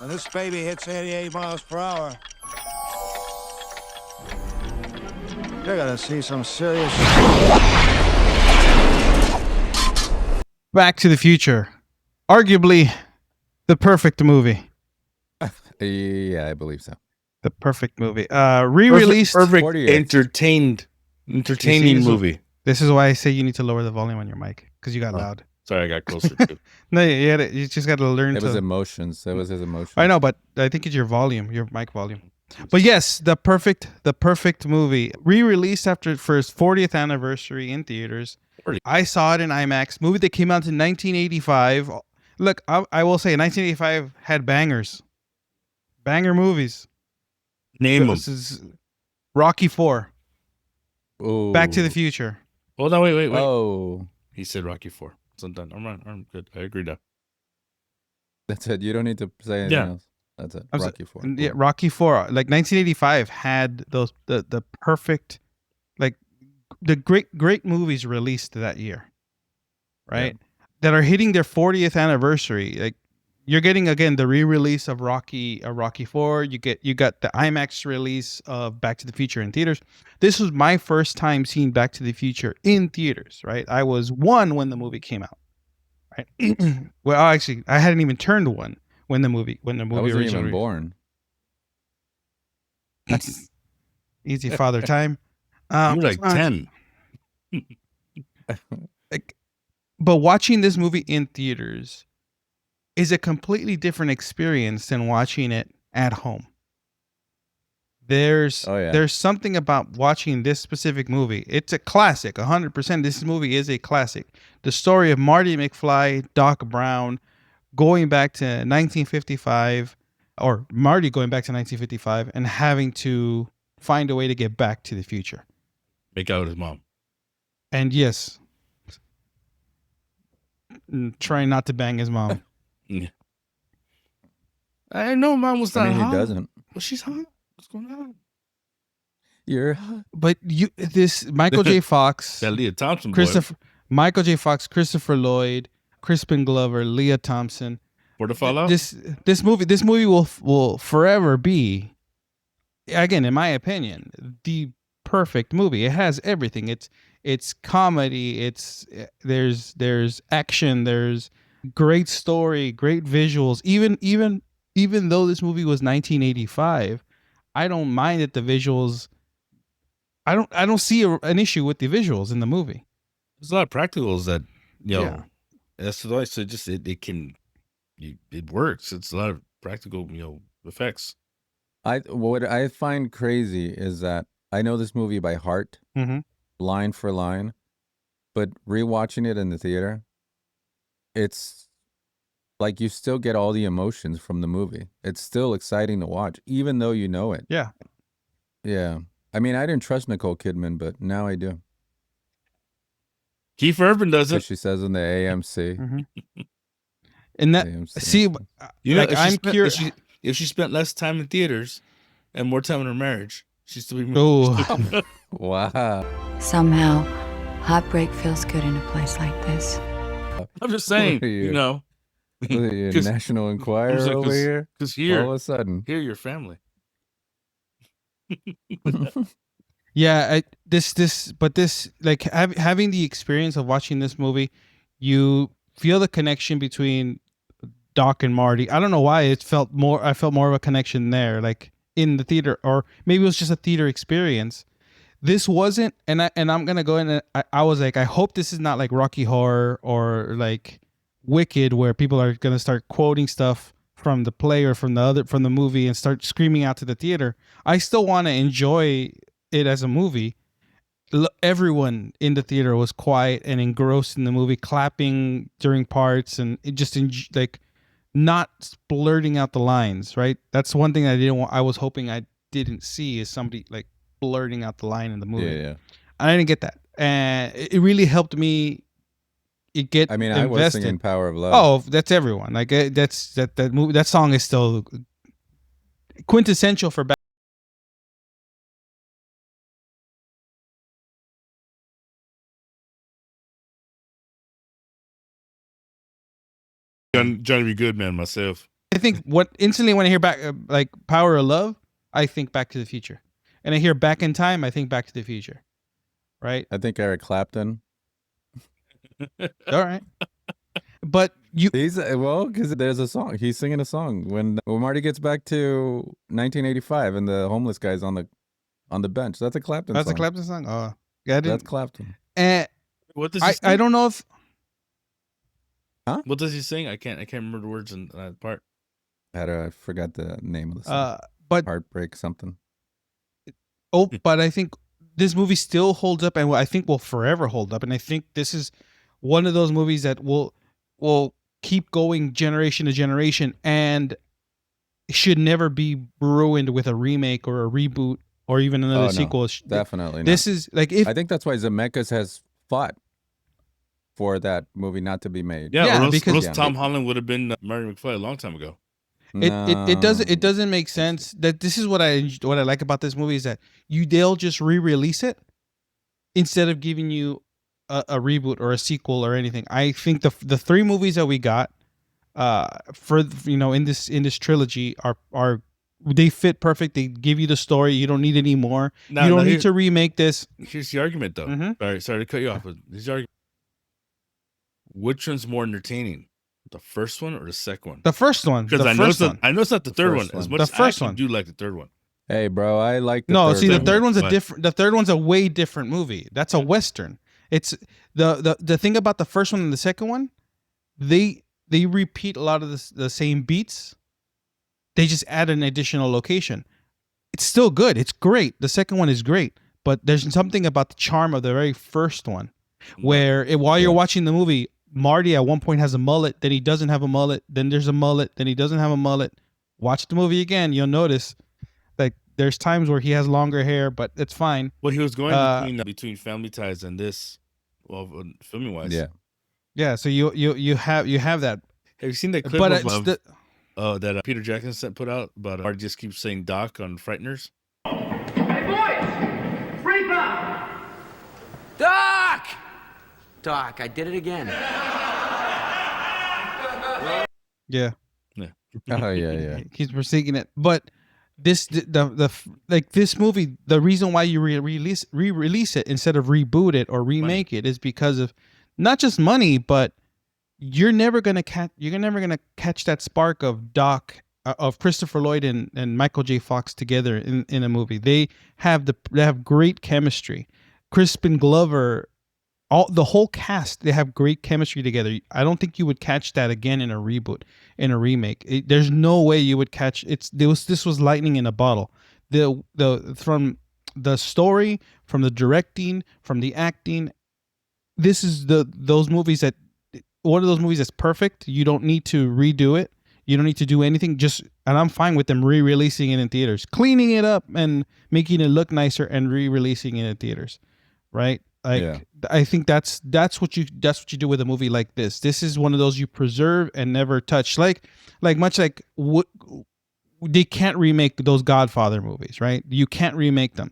When this baby hits 88 miles per hour, you're gonna see some serious Back to the Future. Arguably the perfect movie. Yeah, I believe so. The perfect movie. Re-released. Perfect 48. entertaining this movie. This is why I say you need to lower the volume on your mic because you got loud. Sorry, I got closer too. No, you just got to learn It was to. emotions. It was his emotions. I know, but I think it's your volume, your mic volume. But yes, the perfect movie, re-released after for its 40th anniversary in theaters. 40. I saw it in IMAX. Movie that came out in 1985. Look, I will say, 1985 had banger movies. Name them. This is Rocky IV, Ooh. Back to the Future. Hold on, wait. Oh, He said Rocky 4. So I'm done. I'm right. I'm good. I agree now. that's it. You don't need to say anything else. That's it. Rocky Four. Yeah, Rocky IV. Like 1985 had those the perfect, like the great movies released that year, right? That are hitting their 40th anniversary. Like you're getting again the re-release of Rocky IV. You got the IMAX release of Back to the Future in theaters. This was my first time seeing Back to the Future in theaters, right? I was 1 when the movie came out. Right. Well, actually, I hadn't even turned 1 when the movie I wasn't originally even born. That's easy father time. You're like 10. But watching this movie in theaters is a completely different experience than watching it at home. There's something about watching this specific movie. It's a classic, 100%. This movie is a classic. The story of Marty McFly, Doc Brown, going back to 1955, or Marty going back to 1955 and having to find a way to get back to the future. Make out with his mom. And yes, trying not to bang his mom. Yeah. I know mom was not He hot. doesn't. Well, she's hot. What's going on? You're But this Michael J. Fox, That Leah Thompson boy. Michael J. Fox, Christopher Lloyd, Crispin Glover, Leah Thompson. For the Fallout? This movie will forever be, again, in my opinion, the perfect movie. It has everything. It's comedy. There's action. There's great story, great visuals. Even though this movie was 1985, I don't mind that the visuals. I don't see an issue with the visuals in the movie. There's a lot of practicals that that's why I said just it works. It's a lot of practical effects. what I find crazy is that I know this movie by heart, line for line, but rewatching it in the theater, it's like you still get all the emotions from the movie. It's still exciting to watch, even though you know it. Yeah. Yeah. I mean, I didn't trust Nicole Kidman, but now I do. Keith Urban does As it. she says in the AMC. And that AMC. see, I'm curious. If she spent less time in theaters and more time in her marriage, she'd still be. Oh, wow. Somehow, heartbreak feels good in a place like this. I'm just saying, What are you? National Enquirer over here. Because here, all of a sudden, here, your family. yeah. Having the experience of watching this movie, you feel the connection between Doc and Marty. I don't know why I felt more of a connection there, like in the theater, or maybe it was just a theater experience. This wasn't, and I'm gonna go in. And I was like, I hope this is not like Rocky Horror or like Wicked, where people are gonna start quoting stuff from the play or from the movie and start screaming out to the theater. I still want to enjoy it as a movie. Everyone in the theater was quiet and engrossed in the movie, clapping during parts, and it just like not blurting out the lines. Right, that's one thing I was hoping I didn't see is somebody like blurting out the line in the movie. Yeah. I didn't get that, and it really helped me. I mean, I was singing "Power of Love." Oh, that's everyone. Like that movie. That song is still quintessential for back. Johnny B. Goodman myself. I think what instantly when I hear back like Power of Love, I think Back to the Future, and I hear Back in Time, I think Back to the Future, right? I think Eric Clapton. All right, but you He's well, because there's a song. He's singing a song when Marty gets back to 1985 and the homeless guy's on the bench. That's a Clapton that's song. a Clapton song. Oh, yeah, I That's didn't. Clapton. And What does he I sing? don't know if What does he sing? I can't remember the words in that part. I forgot the name of the song. but Heartbreak something. but I think this movie still holds up, and I think will forever hold up. And I think this is one of those movies that will keep going generation to generation, and should never be ruined with a remake or a reboot or even another Oh, no, sequel. Definitely not. This is like if I think that's why Zemeckis has fought for that movie not to be made. Yeah, Yeah, or else, because- Tom Holland would have been Marty McFly a long time ago. it doesn't make sense. That this is what I like about this movie is that they'll just re-release it instead of giving you a reboot or a sequel or anything. I think the three movies that we got for in this trilogy are they fit perfect. They give you the story. You don't need any more. Now- you don't now need here- to remake this. Here's the argument, though. Mhm. Sorry to cut you off, but here's the argument. Which one's more entertaining, the first one or the second one? The first one. Because The I know first one. it's not the third one. first As one. much The as first I one. do like the third one. Hey, bro, I like the No, third see, the one. third one's a But- different. The third one's a way different movie. That's a western. It's the thing about the first one and the second one, they repeat a lot of the same beats. They just add an additional location. It's still good. It's great. The second one is great, but there's something about the charm of the very first one, where while you're watching the movie, Marty at one point has a mullet, then he doesn't have a mullet, then there's a mullet, then he doesn't have a mullet. Watch the movie again, you'll notice like there's times where he has longer hair, but it's fine. Well, he was going Uh, between Family Ties and this, well, filming wise. Yeah. Yeah, so you have that, Have you seen that clip but of it's the, that Peter Jackson put out about Marty just keeps saying Doc on Frighteners? Hey, boys! Freak up! Doc! Doc, I did it again. yeah. Oh yeah. He's forsaking it. But this this movie, the reason why you re-release it instead of reboot it or remake it is because of not just money, but you're never gonna catch that spark of of Christopher Lloyd and Michael J. Fox together in a movie. They have great chemistry. Crispin Glover, the whole cast, they have great chemistry together. I don't think you would catch that again in a reboot, in a remake. There's no way you would catch this was lightning in a bottle. From the story, from the directing, from the acting, this is those movies that one of those movies that's perfect. You don't need to redo it. You don't need to do anything. And I'm fine with them re-releasing it in theaters, cleaning it up and making it look nicer and re-releasing it in theaters, right? Like I think that's what you do with a movie like this. This is one of those you preserve and never touch. Like much like they can't remake those Godfather movies, right? You can't remake them.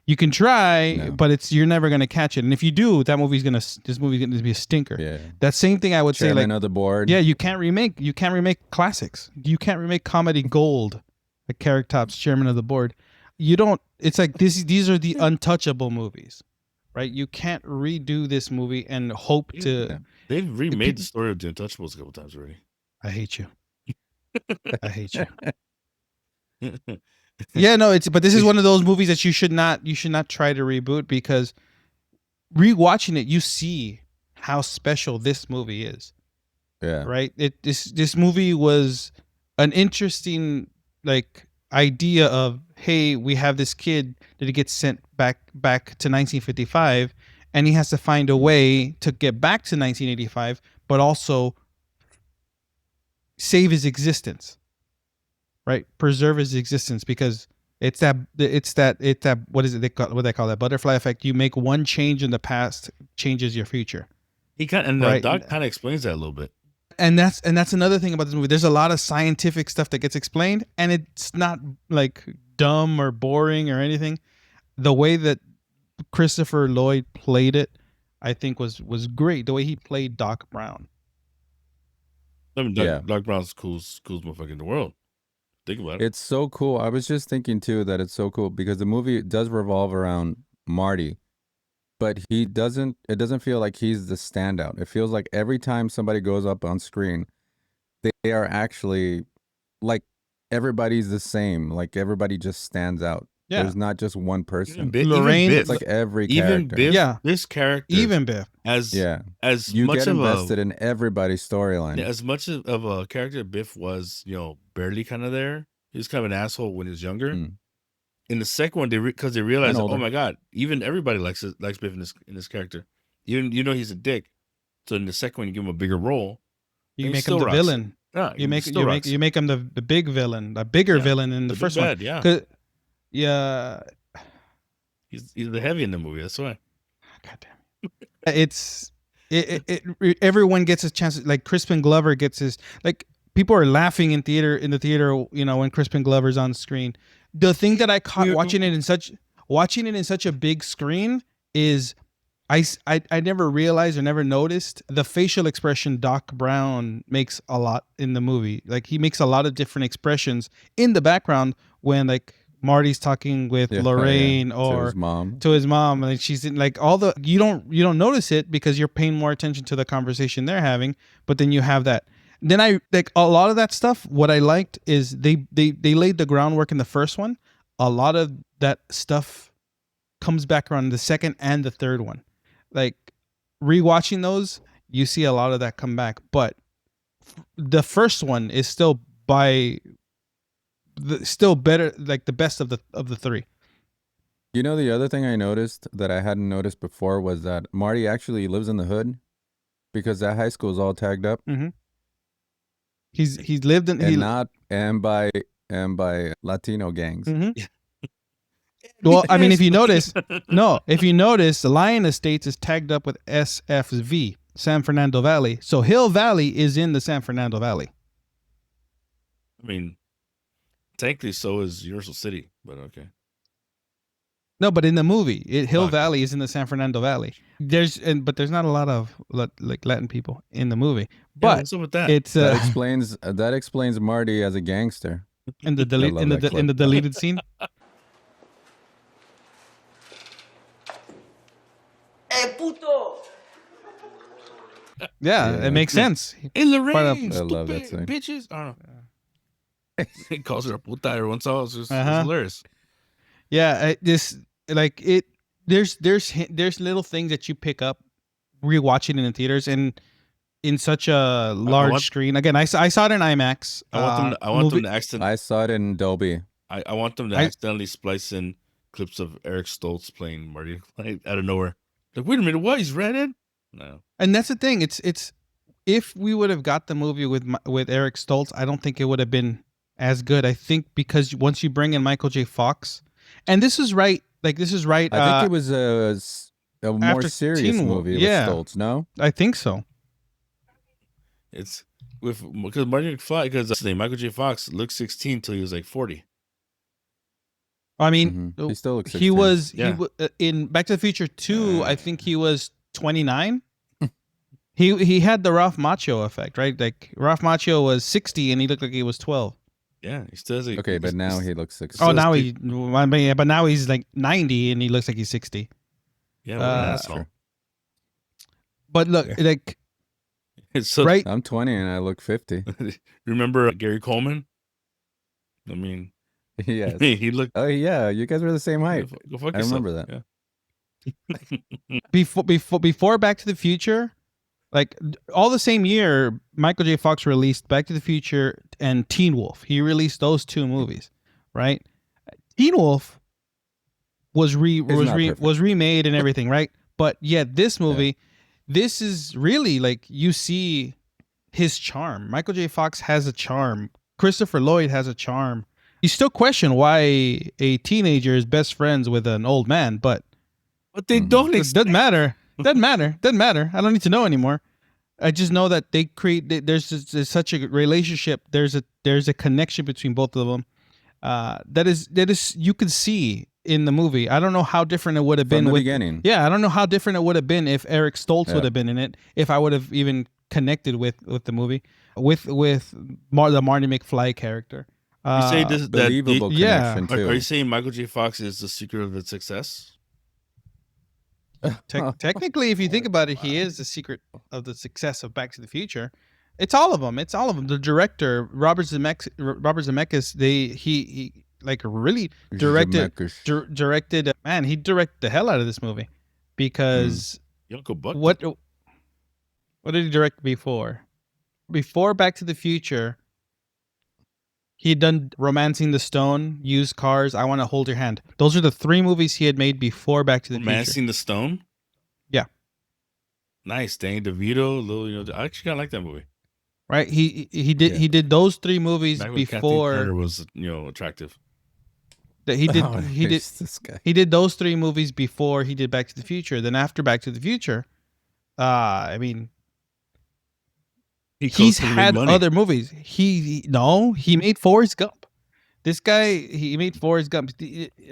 You can try, but you're never gonna catch it. And if you do, this movie's gonna be a stinker. Yeah. That same thing I would say, Chairman like, of the board. yeah, you can't remake classics. You can't remake comedy gold, like Carrot Top's chairman of the board. You don't. It's like these are the untouchable movies, right? You can't redo this movie and hope to. They've remade the story of The Untouchables a couple times already. I hate you. I hate you. Yeah, no, but this is one of those movies that you should not try to reboot, because rewatching it, you see how special this movie is. Yeah. Right? This movie was an interesting idea of, hey, we have this kid that gets sent back to 1955, and he has to find a way to get back to 1985, but also save his existence. Right, preserve his existence, because it's that what is it what they call that butterfly effect. You make one change in the past, changes your future. Doc kind of explains that a little bit. And that's another thing about this movie. There's a lot of scientific stuff that gets explained, and it's not like dumb or boring or anything. The way that Christopher Lloyd played it, I think was great. The way he played Doc Brown. I mean, Yeah. Doc Brown's coolest motherfucker in the world. Think about it. It's so cool. I was just thinking too that it's so cool because the movie does revolve around Marty, but it doesn't feel like he's the standout. It feels like every time somebody goes up on screen, they are actually like everybody's the same. Like everybody just stands out. Yeah. There's not just one person. Lorraine- Biff, It's like every even character. Biff, Yeah. this character, Even Biff. as Yeah. as You much get of invested a in everybody's storyline. as much of a character Biff was, barely kind of there. He was kind of an asshole when he was younger. Mm. In the second one, because they realized, And oh older. my god, even everybody likes Biff in this character. Even he's a dick. So in the second one, you give him a bigger role. You And he make him still the rocks. villain. Yeah, You make still rocks. you make him the big villain, the bigger Yeah, villain in the big first one. bad, yeah. 'Cause- yeah. He's the heavy in the movie. That's why. God damn it. Everyone gets a chance. Like Crispin Glover gets his, like people are laughing in the theater, when Crispin Glover's on screen. The thing that I caught watching it in such a big screen is I never realized or never noticed the facial expression Doc Brown makes a lot in the movie. Like he makes a lot of different expressions in the background when like Marty's talking with Yeah, Lorraine yeah. To or his mom. to his mom, and she's in like all the you don't notice it because you're paying more attention to the conversation they're having, but then you have that. Then I like a lot of that stuff. What I liked is they laid the groundwork in the first one. A lot of that stuff comes back around in the second and the third one. Like rewatching those, you see a lot of that come back, but the first one is still still better, like the best of the three. You know, the other thing I noticed that I hadn't noticed before was that Marty actually lives in the hood because that high school is all tagged up He's lived in and by Latino gangs. Mhm. Well, I mean, if you notice, the Lion Estates is tagged up with SFV, San Fernando Valley. So Hill Valley is in the San Fernando Valley. I mean, technically, so is Universal City, but okay. No, but in the movie, Hill Okay. Valley is in the San Fernando Valley. But there's not a lot of like Latin people in the movie. Yeah, But what's up with that? it's That explains Marty as a gangster. in the love in that the clip. deleted scene. puto! Yeah, Yeah. it makes sense. Hey, Lorraine, I love that stupid scene. bitches. I don't know. He calls her a puta every once in a while. It's just it's Uh-huh. hilarious. Yeah, there's little things that you pick up rewatching in the theaters and in such a large want- screen. Again, I saw it in IMAX. I want them to accidentally. I saw it in Dolby. I want them to I- accidentally splice in clips of Eric Stoltz playing Marty like, out of nowhere. Like, wait a minute, what? He's redhead? No. And that's the thing. It's if we would have got the movie with Eric Stoltz, I don't think it would have been as good. I think because once you bring in Michael J. Fox, and this is right. I think it was a more after serious Teen Wolf, movie yeah. with Stoltz, no? I think so. It's because Marty McFly, because that's his name, Michael J. Fox looked 16 till he was like 40. I mean, Mhm. He still looks he 16. was Yeah. in Back to the Future 2. I think he was 29. He had the Ralph Macchio effect, right? Like Ralph Macchio was 60 and he looked like he was 12. Yeah, he still has a, Okay, but now he looks 16. Oh, So now it's but now he's like 90 and he looks like he's 60. yeah, what an uh, asshole. Sure. But look, like It's so right, I'm 20 and I look 50. Remember Gary Coleman? I mean, Yes. he looked. Oh, yeah. You guys were the same height. Go fuck I yourself. remember that. Yeah. before Back to the Future, like all the same year, Michael J. Fox released Back to the Future and Teen Wolf. He released those two movies, right? Teen Wolf was not perfect. remade and everything, right? But yet this movie, this is really like you see his charm. Michael J. Fox has a charm. Christopher Lloyd has a charm. You still question why a teenager is best friends with an old man, but But they don't it expect. doesn't matter. Doesn't matter. I don't need to know anymore. I just know that there's such a relationship. There's a connection between both of them. That is you could see in the movie. I don't know how different it would have From been the with beginning. Yeah, I don't know how different it would have been if Eric Stoltz Yeah. would have been in it. If I would have even connected with the movie. with the Marty McFly character. You say this that Believable yeah. connection too. are you saying Michael J. Fox is the secret of its success? Technically, if you think about it, he is the secret of the success of Back to the Future. It's all of them. It's all of them. The director, Robert Zemeckis, he like really directed. Man, he directed the hell out of this movie because Uncle Buck. what did he direct before? Before Back to the Future, he had done Romancing the Stone, Used Cars, I Want to Hold Your Hand. Those are the 3 movies he had made before Back to the Future. Romancing the Stone? Yeah. Nice. Danny DeVito, I actually kind of like that movie. Right? He did those 3 movies Back when Kathleen before Turner was, attractive. that he did Oh, he did this guy. he did those 3 movies before he did Back to the Future. Then after Back to the Future, I mean, he's had other movies. He made Forrest Gump. This guy, he made Forrest Gump.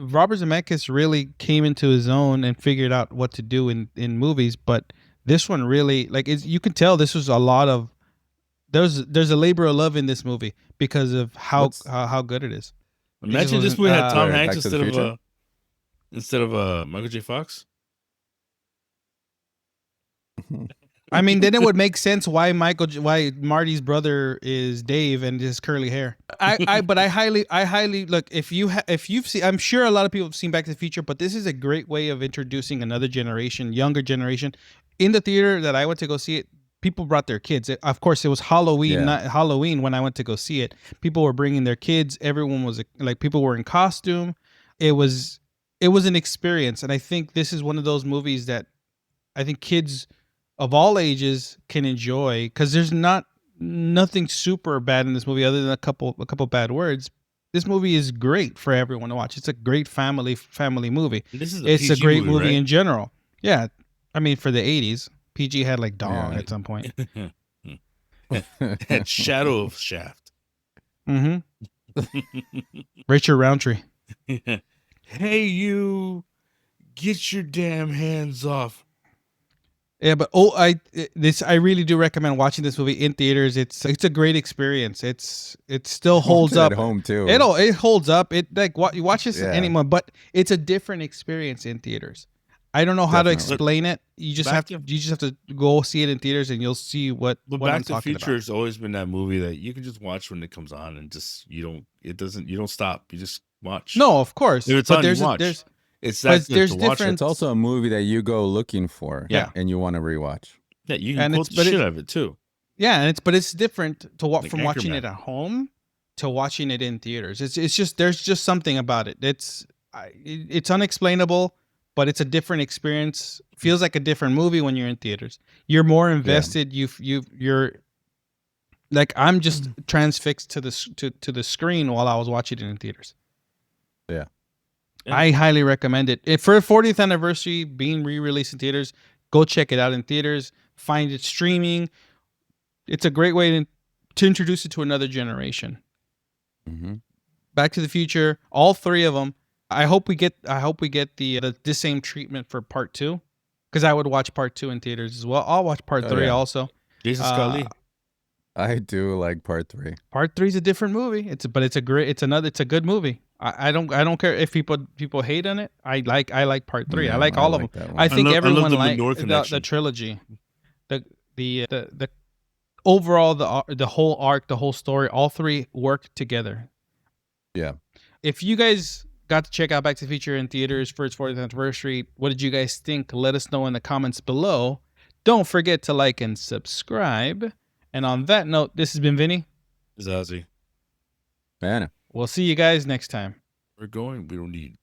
Robert Zemeckis really came into his own and figured out what to do in movies. But this one really, like, you can tell this was a lot of there's a labor of love in this movie because of how good it is. Imagine this movie had Tom Back Hanks to the Future? instead of Michael J. Fox. I mean, then it would make sense why Marty's brother is Dave and his curly hair. But I highly look, if you've seen, I'm sure a lot of people have seen Back to the Future, but this is a great way of introducing another generation, younger generation. In the theater that I went to go see it, people brought their kids. Of course, it was Halloween, not Halloween when I went to go see it. People were bringing their kids. Everyone was like, people were in costume. It was an experience, and I think this is one of those movies that I think kids of all ages can enjoy because there's nothing super bad in this movie other than a couple bad words. This movie is great for everyone to watch. It's a great family movie. It's a great movie right? in general. Yeah, I mean for the 80s, PG had like Dong at some point. That Shadow of Shaft. Richard Roundtree. Hey, you, get your damn hands off. Yeah, but I really do recommend watching this movie in theaters. It's a great experience. It still holds up at home too. It holds up. It like you watch this Yeah. anymore, but it's a different experience in theaters. I don't know how to explain it. You just have to go see it in theaters, and you'll see what. But what I'm Back to the talking Future about. has always been that movie that you can just watch when it comes on, and just you don't stop. You just watch. No, of course. If it's but on, there's you watch. It's that but good there's to watch different- It's also a movie that you go looking for, Yeah. and you want to rewatch. Yeah, you and can quote the shit out of it too. Yeah, and it's different to Like from watching Anchorman. it at home to watching it in theaters. It's just there's just something about it. It's unexplainable, but it's a different experience. Feels like a different movie when you're in theaters. You're more invested. You're like I'm just transfixed to the screen while I was watching it in theaters. Yeah. I highly recommend it. If for 40th anniversary being re-released in theaters, go check it out in theaters. Find it streaming. It's a great way to introduce it to another generation. Mm-hmm. Back to the Future, all 3 of them. I hope we get the same treatment for part 2, because I would watch part 2 in theaters as well. I'll watch part 3 yeah. also. Jason Scott Lee. I do like part 3. Part 3 is a different movie. It's a good movie. I don't care if people hate on it. I like part 3. I No, like all of them. that one. I think I love everyone the liked Lenore the connection. trilogy, the overall the whole arc, the whole story. All 3 work together. Yeah. If you guys got to check out Back to the Future in theaters for its 40th anniversary, what did you guys think? Let us know in the comments below. Don't forget to like and subscribe. And on that note, this has been Vinny. Zazie. Man. We'll see you guys next time. We're going. We don't need